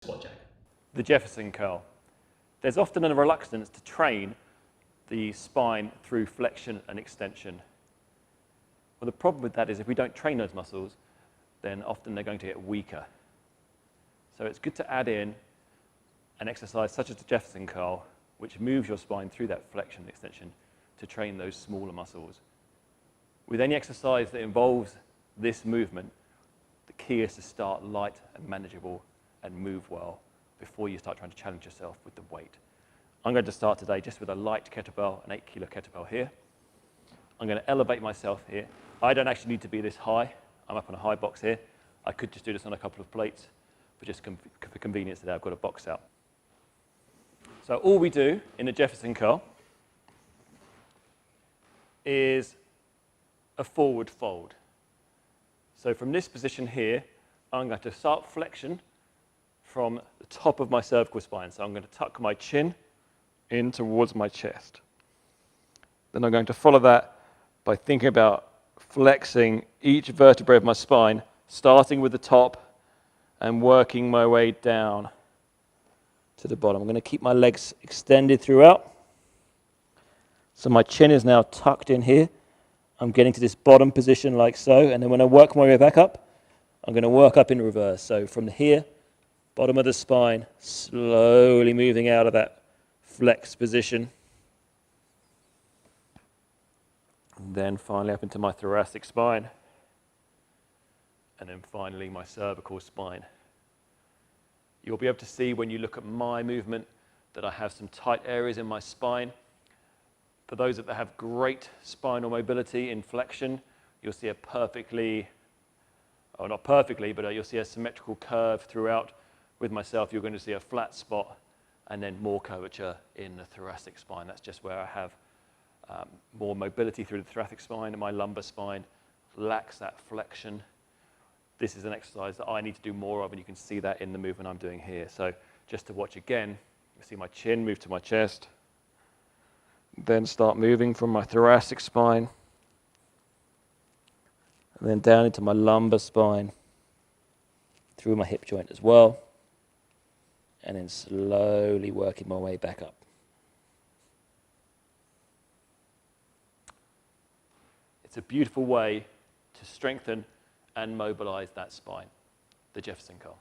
Squat jack. The Jefferson curl. There's often a reluctance to train the spine through flexion and extension. Well, the problem with that is if we don't train those muscles, then often they're going to get weaker. So it's good to add in an exercise such as the Jefferson curl, which moves your spine through that flexion and extension to train those smaller muscles. With any exercise that involves this movement, the key is to start light and manageable and move well before you start trying to challenge yourself with the weight. I'm going to start today just with a light kettlebell, an 8-kilo kettlebell here. I'm going to elevate myself here. I don't actually need to be this high. I'm up on a high box here. I could just do this on a couple of plates, but just for convenience today, I've got a box out. So all we do in the Jefferson curl is a forward fold. So from this position here, I'm going to start flexion from the top of my cervical spine. So I'm going to tuck my chin in towards my chest. Then I'm going to follow that by thinking about flexing each vertebrae of my spine, starting with the top and working my way down to the bottom. I'm going to keep my legs extended throughout. So my chin is now tucked in here. I'm getting to this bottom position like so, and then when I work my way back up, I'm going to work up in reverse. So from here, bottom of the spine, slowly moving out of that flex position. And then finally up into my thoracic spine. And then finally my cervical spine. You'll be able to see when you look at my movement that I have some tight areas in my spine. For those that have great spinal mobility in flexion, you'll see a perfectly, or not perfectly, but you'll see a symmetrical curve throughout. With myself, you're going to see a flat spot and then more curvature in the thoracic spine. That's just where I have more mobility through the thoracic spine, and my lumbar spine lacks that flexion. This is an exercise that I need to do more of, and you can see that in the movement I'm doing here. So just to watch again, you see my chin move to my chest, then start moving from my thoracic spine, and then down into my lumbar spine, through my hip joint as well, and then slowly working my way back up. It's a beautiful way to strengthen and mobilize that spine, the Jefferson curl.